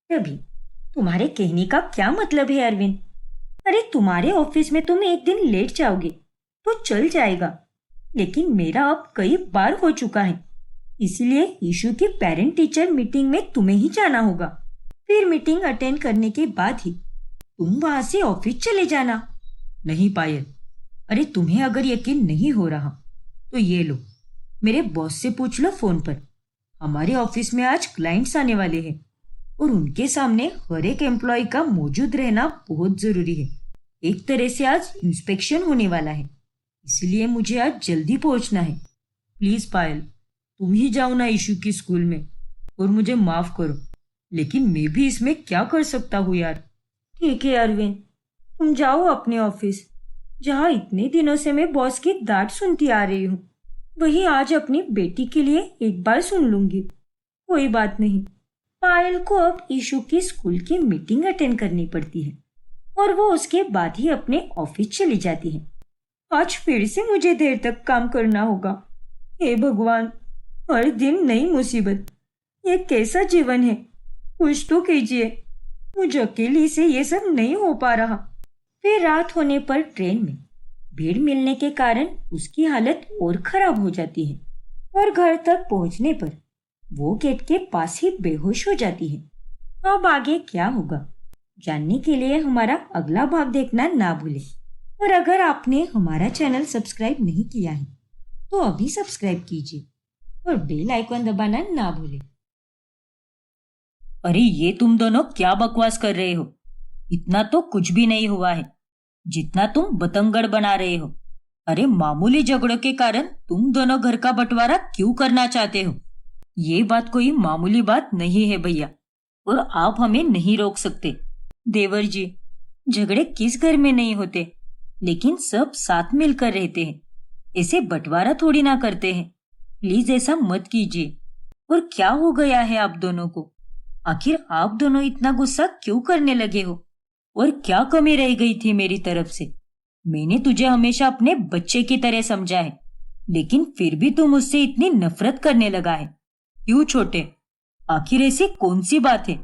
तभी तुम्हारे कहने का क्या मतलब है अरविंद? अरे तुम्हारे ऑफिस में तुम एक दिन लेट जाओगे तो चल जाएगा, लेकिन मेरा अब कई बार हो चुका है। इसलिए यीशु की पेरेंट टीचर मीटिंग में तुम्हें ही जाना होगा। फिर मीटिंग अटेंड करने के बाद ही तुम वहां से ऑफिस चले जाना। नहीं पायल, अरे तुम्हें अगर यकीन नहीं हो रहा तो ये लो, मेरे बॉस से पूछ लो फोन पर। हमारे ऑफिस में आज क्लाइंट्स आने वाले हैं और उनके सामने हर एक एम्प्लॉय का मौजूद रहना बहुत जरूरी है। एक तरह से आज इंस्पेक्शन होने वाला है, इसलिए मुझे आज जल्दी पहुंचना है। प्लीज पायल, तुम ही जाओ ना यीशु की स्कूल में और मुझे माफ करो, लेकिन मैं भी इसमें क्या कर सकता हूँ यार। ठीक है अरविंद, तुम जाओ अपने ऑफिस, जहाँ इतने दिनों से मैं बॉस की डांट सुनती आ रही हूँ। वही आज अपनी बेटी के लिए एक बार सुन लूंगी। कोई बात नहीं। पायल को अब यीशु की स्कूल की मीटिंग अटेंड करनी पड़ती है और वो उसके बाद ही अपने ऑफिस चली जाती है। आज फिर से मुझे देर तक काम करना होगा। हे भगवान, हर दिन नई मुसीबत। ये कैसा जीवन है? कुछ तो कीजिए, मुझे अकेली से ये सब नहीं हो पा रहा। फिर रात होने पर ट्रेन में भीड़ मिलने के कारण उसकी हालत और खराब हो जाती है और घर तक पहुंचने पर वो गेट के पास ही बेहोश हो जाती है। अब आगे क्या होगा जानने के लिए हमारा अगला भाग देखना ना भूलें। और अगर आपने हमारा चैनल सब्सक्राइब नहीं किया है तो अभी सब्सक्राइब कीजिए और बेल आइकन दबाना ना भूलें। अरे ये तुम दोनों क्या बकवास कर रहे हो? इतना तो कुछ भी नहीं हुआ है जितना तुम बतंगड़ बना रहे हो। अरे मामूली झगड़ों के कारण तुम दोनों घर का बंटवारा क्यों करना चाहते हो? ये बात कोई मामूली बात नहीं है भैया, और आप हमें नहीं रोक सकते। देवर जी, झगड़े किस घर में नहीं होते, लेकिन सब साथ मिलकर रहते हैं। ऐसे बंटवारा थोड़ी ना करते हैं। प्लीज ऐसा मत कीजिए। और क्या हो गया है आप दोनों को? आखिर आप दोनों इतना गुस्सा क्यों करने लगे हो? और क्या कमी रह गई थी मेरी तरफ से? मैंने तुझे हमेशा अपने बच्चे की तरह समझा है, लेकिन फिर भी तू मुझसे इतनी नफरत करने लगा है। क्यों छोटे, आखिर ऐसी कौन सी बात है?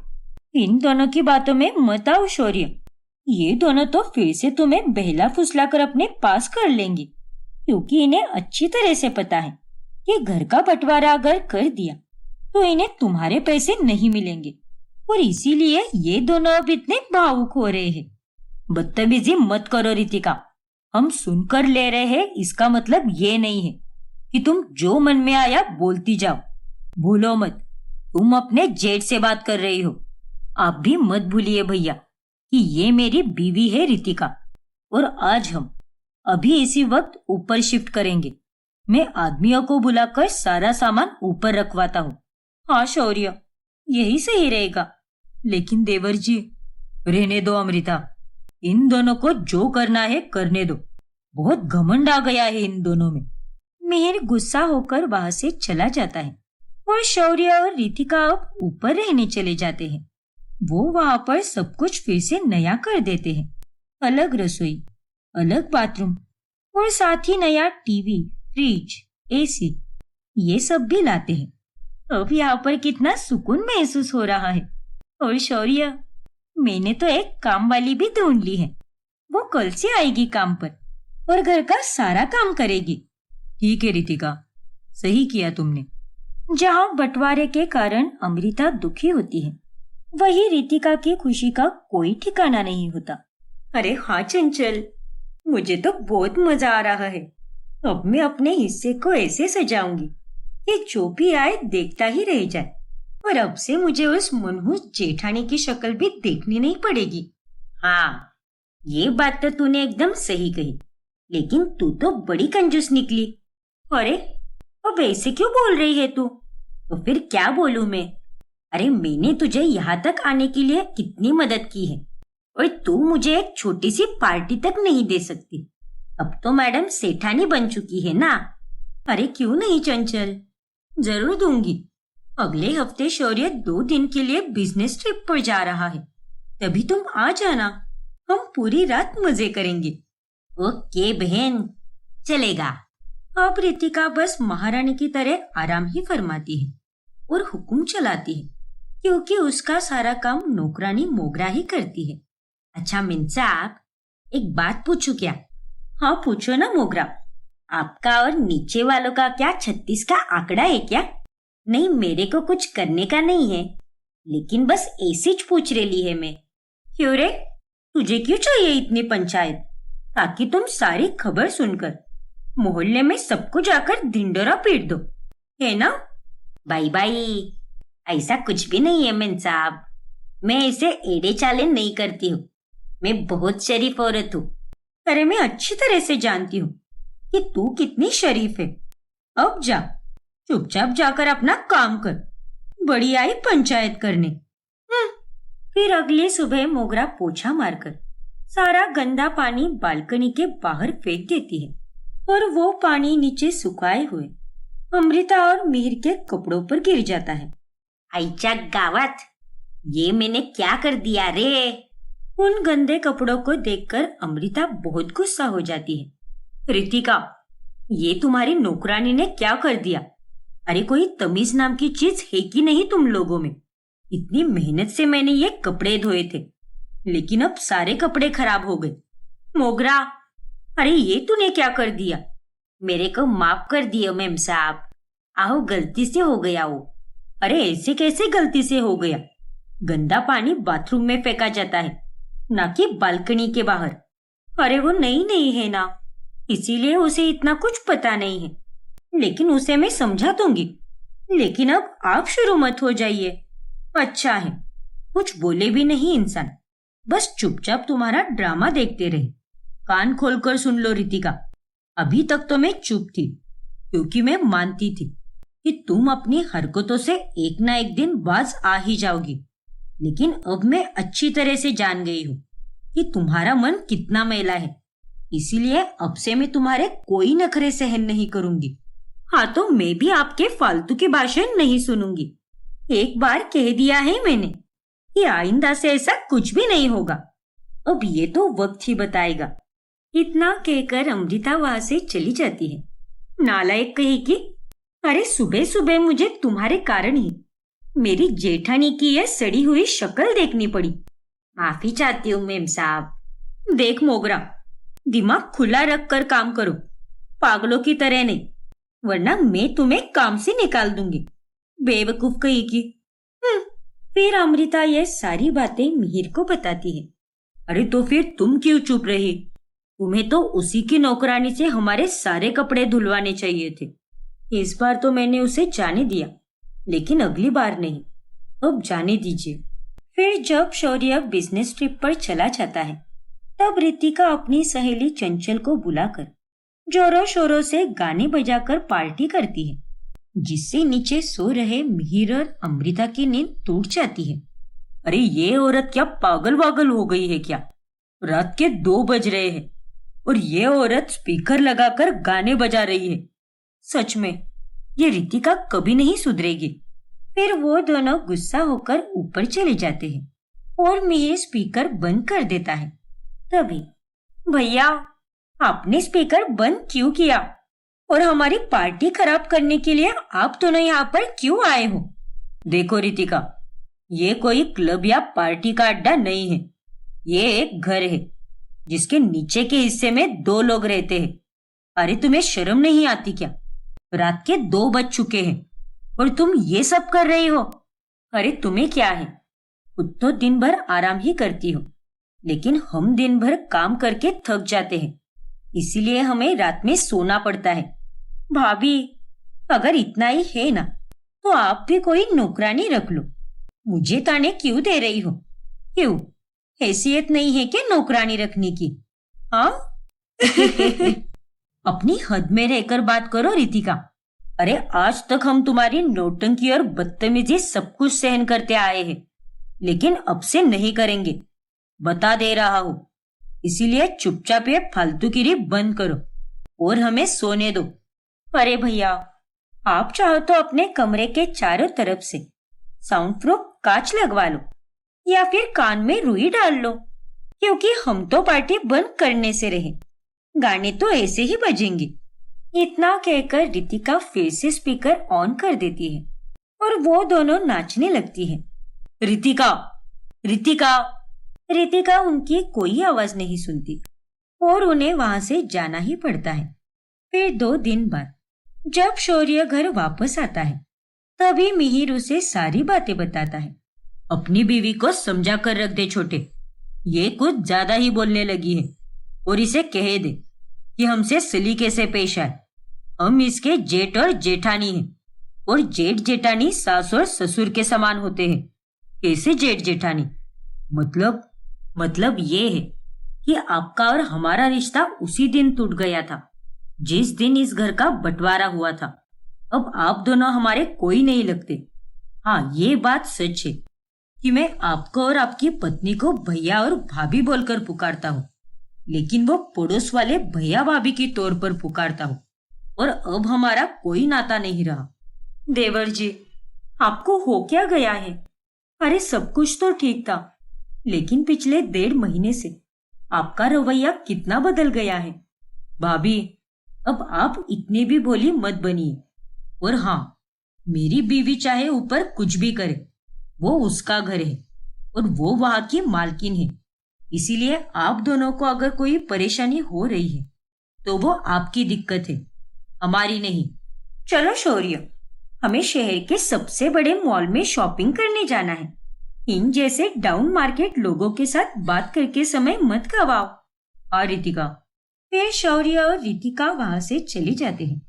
इन दोनों की बातों में मत आओ शौर्य। ये दोनों तो फिर से तुम्हें बहला फुसलाकर अपने पास कर लेंगे, क्योंकि इन्हें अच्छी तरह से पता है कि घर का बंटवारा अगर कर दिया तो इन्हें तुम्हारे पैसे नहीं मिलेंगे, और इसीलिए ये दोनों अब इतने भावुक हो रहे हैं। बदतमीजी मत करो रितिका, हम सुनकर ले रहे हैं इसका मतलब ये नहीं है कि तुम जो मन में आया बोलती जाओ। भूलो मत, तुम अपने जेठ से बात कर रही हो। आप भी मत भूलिए भैया कि ये मेरी बीवी है रितिका, और आज हम अभी इसी वक्त ऊपर शिफ्ट करेंगे। मैं आदमियों को बुलाकर सारा सामान ऊपर रखवाता हूँ। हाँ शौर्य, यही सही रहेगा। लेकिन देवर जी, रहने दो अमृता, इन दोनों को जो करना है करने दो। बहुत घमंड आ गया है इन दोनों में। मिहिर गुस्सा होकर वहां से चला जाता है और शौर्य और रितिका अब ऊपर रहने चले जाते हैं। वो वहां पर सब कुछ फिर से नया कर देते हैं। अलग रसोई, अलग बाथरूम, और साथ ही नया टीवी, फ्रिज, एसी, ये सब भी लाते हैं। अब यहाँ पर कितना सुकून महसूस हो रहा है। और शौर्य, मैंने तो एक काम वाली भी ढूंढ ली है। वो कल से आएगी काम पर और घर का सारा काम करेगी। ठीक है रितिका, सही किया तुमने। जहाँ बंटवारे के कारण अमृता दुखी होती है, वही रितिका की खुशी का कोई ठिकाना नहीं होता। अरे हाँ चंचल, मुझे तो बहुत मजा आ रहा है। अब मैं अपने हिस्से को ऐसे सजाऊंगी कि जो भी आए देखता ही रह जाए, और अब से मुझे उस मनहूस जेठानी की शक्ल भी देखनी नहीं पड़ेगी।
हाँ, ये बात तो तूने एकदम सही कही, लेकिन तू तो बड़ी कंजूस निकली।
अरे अब ऐसे क्यों बोल रही है तू?
तो फिर क्या बोलूं मैं? अरे मैंने तुझे यहाँ तक आने के लिए कितनी मदद की है, और तू मुझे एक छोटी सी पार्टी तक नहीं दे सकती। अब तो मैडम सेठानी बन चुकी है ना।
अरे क्यों नहीं चंचल, जरूर दूंगी। अगले हफ्ते शौर्य 2 दिन के लिए बिजनेस ट्रिप पर जा रहा है, तभी तुम आ जाना। हम पूरी रात मजे करेंगे।
ओके बहन, चलेगा।
अब रितिका बस महारानी की तरह आराम ही फरमाती है और हुक्म चलाती है, क्योंकि उसका सारा काम नौकरानी मोगरा ही करती है।
अच्छा मीन साहब, एक बात पूछूं क्या?
हाँ पूछो ना मोगरा।
आपका और नीचे वालों का क्या 36 का आंकड़ा है क्या? नहीं, मेरे को कुछ करने का नहीं है, लेकिन बस ऐसी पूछ रही है मैं।
क्यों रे, तुझे क्यों चाहिए इतनी पंचायत? ताकि तुम सारी खबर सुनकर मोहल्ले में सबको जाकर ढिंडोरा पीट दो, है ना?
बाई बाई, ऐसा कुछ भी नहीं है मीन साहब। मैं ऐसे एड़े चाले नहीं करती हूँ। मैं बहुत शरीफ औरत हूँ।
अरे मैं अच्छी तरह से जानती हूँ कि तू कितनी शरीफ है। अब जा, चुपचाप जाकर अपना काम कर। बड़ी आई पंचायत करने। फिर अगली सुबह मोगरा पोछा मारकर सारा गंदा पानी बालकनी के बाहर फेंक देती है, और वो पानी नीचे सुखाए हुए अमृता और मिहिर के कपड़ों पर गिर जाता है।
आईचा गावत, ये मैंने क्या कर दिया रे?
उन गंदे कपड़ों को देखकर अमृता बहुत गुस्सा हो जाती है। रितिका, ये तुम्हारी नौकरानी ने क्या कर दिया? अरे कोई तमीज नाम की चीज है कि नहीं तुम लोगों में? इतनी मेहनत से मैंने ये कपड़े धोए थे, लेकिन अब सारे कपड़े खराब हो गए। मोगरा, अरे ये तूने क्या कर दिया?
मेरे को माफ कर दियो मैम साहब। आओ, गलती से हो गया वो।
अरे ऐसे कैसे गलती से हो गया? गंदा पानी बाथरूम में फेंका जाता है, ना कि बालकनी के बाहर। अरे वो नहीं है ना, इसीलिए उसे इतना कुछ पता नहीं है। लेकिन उसे मैं समझा दूंगी। लेकिन अब आप शुरू मत हो जाइए। अच्छा है, कुछ बोले भी नहीं इंसान, बस चुपचाप तुम्हारा ड्रामा देखते रहे। कान खोलकर सुन लो रितिका, अभी तक तो मैं चुप थी, क्योंकि मैं मानती थी कि तुम अपनी हरकतों से एक ना एक दिन बाज आ ही जाओगी। लेकिन अब मैं अच्छी तरह से जान गई हूँ कि तुम्हारा मन कितना मैला है, इसीलिए अब से मैं तुम्हारे कोई नखरे सहन नहीं करूंगी। हाँ, तो मैं भी आपके फालतू के भाषण नहीं सुनूंगी। एक बार कह दिया है मैंने कि आइंदा से ऐसा कुछ भी नहीं होगा। अब ये तो वक्त ही बताएगा। इतना कहकर अमृता वहां से चली जाती है। नालायक कहेगी, अरे सुबह सुबह मुझे तुम्हारे कारण ही मेरी जेठानी की यह सड़ी हुई शक्ल देखनी पड़ी।
माफी चाहती हूँ मेम साहब।
देख मोगरा, दिमाग खुला रख कर काम करो, पागलों की तरह नहीं, वरना मैं तुम्हें काम से निकाल दूंगी, बेवकूफ कहीं की। फिर अमृता ये सारी बातें मिहिर को बताती है। अरे तो फिर तुम क्यों चुप रही? तुम्हें तो उसी की नौकरानी से हमारे सारे कपड़े धुलवाने चाहिए थे। इस बार तो मैंने उसे जाने दिया, लेकिन अगली बार नहीं, अब जाने दीजिए। फिर जब शौर्य बिजनेस ट्रिप पर चला जाता है, तब रितिका अपनी सहेली चंचल को बुलाकर जोरों शोरों से गाने बजाकर पार्टी करती है, जिससे नीचे सो रहे मिहिर और अमृता की नींद टूट जाती है। अरे ये औरत क्या पागल वागल हो गई है क्या? रात के 2 बज रहे हैं और ये औरत स्पीकर लगाकर गाने बजा रही है। सच में ये रितिका कभी नहीं सुधरेगी। फिर वो दोनों गुस्सा होकर ऊपर चले जाते हैं और मिहिर स्पीकर बंद कर देता है। तभी, भैया आपने स्पीकर बंद क्यों किया? और हमारी पार्टी खराब करने के लिए आप दोनों यहाँ पर क्यों आए हो? देखो रितिका, ये कोई क्लब या पार्टी का अड्डा नहीं है। ये एक घर है जिसके नीचे के हिस्से में 2 लोग रहते हैं। अरे तुम्हें शर्म नहीं आती क्या? रात के 2 बज चुके हैं और तुम ये सब कर रही हो। अरे तुम्हें क्या है, खुद तो दिन भर आराम ही करती हो, लेकिन हम दिन भर काम करके थक जाते हैं, इसीलिए हमें रात में सोना पड़ता है। भाभी, अगर इतना ही है ना, तो आप भी कोई नौकरानी रख लो। मुझे ताने क्यों दे रही हो? क्यों, हैसियत नहीं है क्या नौकरानी रखने की? हाँ? अपनी हद में रहकर बात करो रितिका। अरे आज तक हम तुम्हारी नौटंकी और बदतमीजी सब कुछ सहन करते आए हैं, लेकिन अब से नहीं करेंगे, बता दे रहा हूं। इसीलिए चुपचाप ये फालतूगिरी बंद करो और हमें सोने दो। अरे भैया, आप चाहो तो अपने कमरे के चारों तरफ से साउंड प्रूफ कांच लगवा लो या फिर कान में रुई डाल लो, क्योंकि हम तो पार्टी बंद करने से रहे, गाने तो ऐसे ही बजेंगे। इतना कहकर रितिका फिर से स्पीकर ऑन कर देती है और वो दोनों नाचने लगती है। रितिका, रितिका, रितिका उनकी कोई आवाज नहीं सुनती और उन्हें वहां से जाना ही पड़ता है। फिर 2 दिन बाद जब शौर्य घर वापस आता है, तभी मिहिर उसे सारी बातें बताता है। अपनी बीवी को समझा कर रख दे छोटे, ये कुछ ज्यादा ही बोलने लगी है, और इसे कह दे कि हमसे सलीके से पेश आए। हम इसके जेठ और जेठानी हैं, और जेठ जेठानी सास और ससुर के समान होते हैं। कैसे जेठ जेठानी? मतलब ये है कि आपका और हमारा रिश्ता उसी दिन टूट गया था जिस दिन इस घर का बंटवारा हुआ था। अब आप दोनों हमारे कोई नहीं लगते। हाँ, ये बात सच है कि मैं आपको और आपकी पत्नी को भैया और भाभी बोलकर पुकारता हूँ, लेकिन वो पड़ोस वाले भैया भाभी के तौर पर पुकारता हूँ, और अब हमारा कोई नाता नहीं रहा। देवर जी, आपको हो क्या गया है? अरे सब कुछ तो ठीक था, लेकिन पिछले 1.5 महीने से आपका रवैया कितना बदल गया है। भाभी, अब आप इतने भी भोली मत बनिए। और हाँ, मेरी बीवी चाहे ऊपर कुछ भी करे, वो उसका घर है और वो वहां की मालकिन है। इसीलिए आप दोनों को अगर कोई परेशानी हो रही है तो वो आपकी दिक्कत है, हमारी नहीं। चलो शौर्य, हमें शहर के सबसे बड़े मॉल में शॉपिंग करने जाना है। इन जैसे डाउन मार्केट लोगों के साथ बात करके समय मत गवाओ। हाँ रितिका। फिर शौर्य और रितिका वहां से चले जाते हैं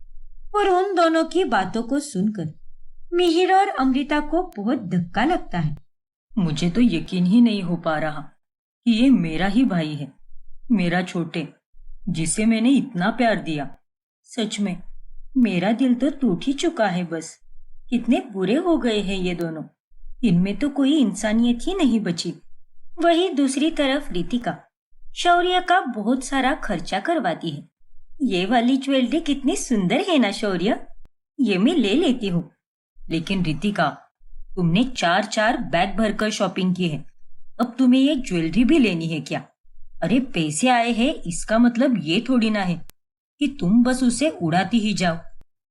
और उन दोनों की बातों को सुनकर मिहिर और अमृता को बहुत धक्का लगता है। मुझे तो यकीन ही नहीं हो पा रहा कि ये मेरा ही भाई है, मेरा छोटे, जिसे मैंने इतना प्यार दिया। सच में मेरा दिल तो टूट ही चुका है। बस कितने बुरे हो गए हैं ये दोनों, इनमें तो कोई इंसानियत ही नहीं बची। वही दूसरी तरफ रितिका शौर्य का बहुत सारा खर्चा करवाती है। ये वाली ज्वेलरी कितनी सुंदर है ना शौर्य, ये मैं ले लेती हूँ। लेकिन रितिका, तुमने 4 बैग भरकर शॉपिंग की है, अब तुम्हें ये ज्वेलरी भी लेनी है क्या? अरे पैसे आए हैं, इसका मतलब ये थोड़ी ना है कि तुम बस उसे उड़ाती ही जाओ।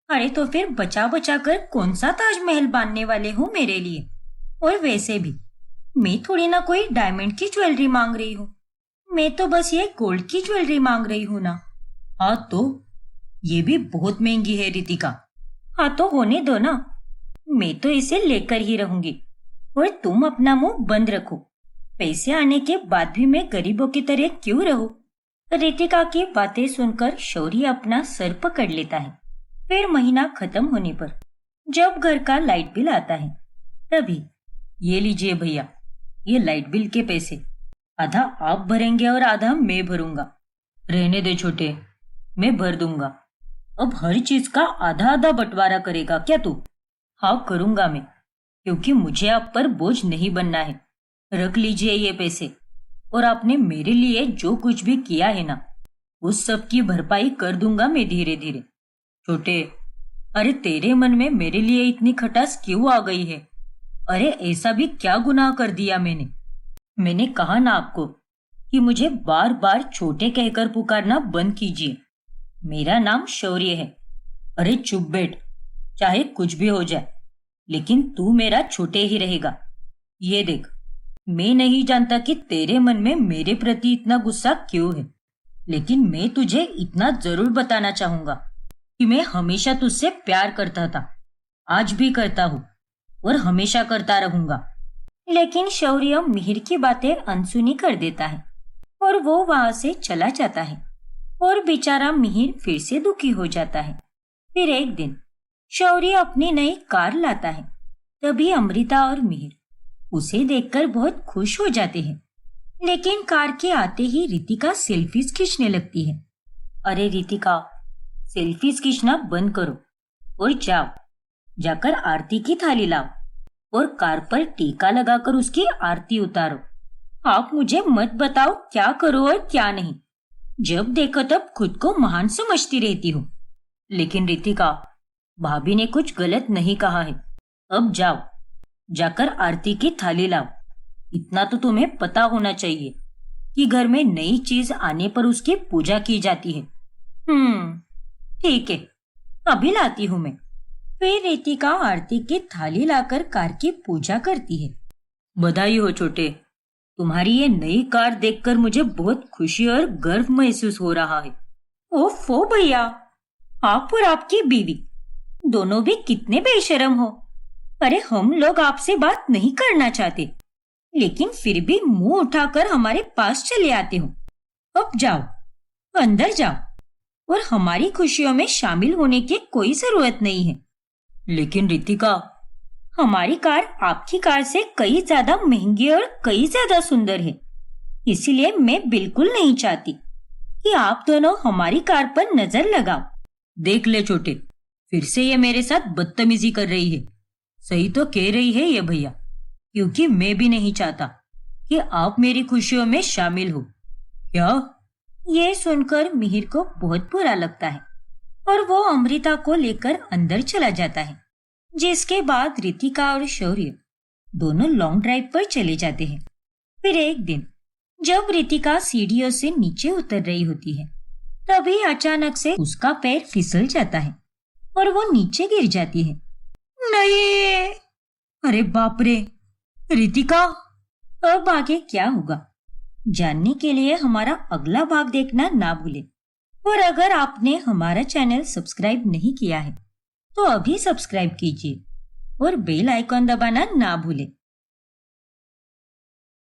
अरे तो फिर बचा बचा कर कौन सा ताजमहल बांधने वाले हो मेरे लिए? और वैसे भी मैं थोड़ी ना कोई डायमंड की ज्वेलरी मांग रही हूँ, मैं तो बस ये गोल्ड की ज्वेलरी मांग रही हूँ ना। हाँ तो ये भी बहुत महंगी है रितिका। हाँ तो होने दो ना, मैं तो इसे लेकर ही रहूंगी और तुम अपना मुंह बंद रखो। पैसे आने के बाद भी मैं गरीबों की तरह क्यों रहूं? रितिका की बातें सुनकर शौर्य अपना सर पकड़ लेता है। फिर महीना खत्म होने पर जब घर का लाइट बिल आता है तभी, ये लीजिए भैया, ये लाइट बिल के पैसे, आधा आप भरेंगे और आधा मैं भरूंगा। रहने दे छोटे, मैं भर दूंगा। अब हर चीज का आधा आधा बंटवारा करेगा क्या तू? हाँ करूंगा मैं, क्योंकि मुझे आप पर बोझ नहीं बनना है। रख लीजिए ये पैसे, और आपने मेरे लिए जो कुछ भी किया है ना, उस सब की भरपाई कर दूंगा मैं धीरे धीरे। छोटे, अरे तेरे मन में मेरे लिए इतनी खटास क्यों आ गई है? अरे ऐसा भी क्या गुनाह कर दिया मैंने? मैंने कहा ना आपको कि मुझे बार बार छोटे कहकर पुकारना बंद कीजिए। मेरा नाम शौर्य है। अरे चुप बैठ, चाहे कुछ भी हो जाए, लेकिन तू मेरा छोटे ही रहेगा। ये देख, मैं नहीं जानता कि तेरे मन में मेरे प्रति इतना गुस्सा क्यों है, लेकिन मैं तुझे इतना जरूर बताना चाहूंगा कि मैं हमेशा तुझसे प्यार करता था, आज भी करता हूँ और हमेशा करता रहूंगा। लेकिन शौर्य मिहिर की बातें अनसुनी कर देता है और वो वहां से चला जाता है और बेचारा मिहिर फिर से दुखी हो जाता है। फिर एक दिन शौर्य अपनी नई कार लाता है। तभी अमृता और मिहिर उसे देखकर बहुत खुश हो जाते हैं, लेकिन कार के आते ही रितिका सेल्फीज खींचने लगती है। अरे रितिका, सेल्फीज खींचना बंद करो और जाकर आरती की थाली लाओ और कार पर टीका लगाकर उसकी आरती उतारो। आप मुझे मत बताओ क्या करो और क्या नहीं, जब देखो तब खुद को महान समझती रहती हो। लेकिन रितिका, भाभी ने कुछ गलत नहीं कहा है। अब जाकर आरती की थाली लाओ। इतना तो तुम्हें पता होना चाहिए कि घर में नई चीज आने पर उसकी पूजा की जाती है। ठीक है, अभी लाती हूँ मैं। फिर रितिका आरती की थाली लाकर कार की पूजा करती है। बधाई हो छोटे, तुम्हारी ये नई कार देखकर मुझे बहुत खुशी और गर्व महसूस हो रहा है। ओफो भैया, आप और आपकी बीवी दोनों भी कितने बेशर्म हो। अरे हम लोग आपसे बात नहीं करना चाहते, लेकिन फिर भी मुंह उठाकर हमारे पास चले आते हो। अब जाओ, अंदर जाओ और हमारी खुशियों में शामिल होने की कोई जरूरत नहीं है। लेकिन रितिका, हमारी कार आपकी कार से कई ज्यादा महंगी और कई ज्यादा सुंदर है, इसीलिए मैं बिल्कुल नहीं चाहती कि आप दोनों हमारी कार पर नजर लगाओ। देख ले छोटे, फिर से ये मेरे साथ बदतमीजी कर रही है। सही तो कह रही है ये भैया, क्योंकि मैं भी नहीं चाहता कि आप मेरी खुशियों में शामिल हो। क्या? ये सुनकर मिहिर को बहुत बुरा लगता है और वो अमृता को लेकर अंदर चला जाता है, जिसके बाद रितिका और शौर्य दोनों लॉन्ग ड्राइव पर चले जाते हैं। फिर एक दिन जब रितिका सीढ़ियों से नीचे उतर रही होती है, तभी अचानक से उसका पैर फिसल जाता है और वो नीचे गिर जाती है। नहीं! अरे बाप रे! रितिका, अब आगे क्या होगा जानने के लिए हमारा अगला भाग देखना ना भूलें। और अगर आपने हमारा चैनल सब्सक्राइब नहीं किया है तो अभी सब्सक्राइब कीजिए और बेल आइकॉन दबाना ना भूलें।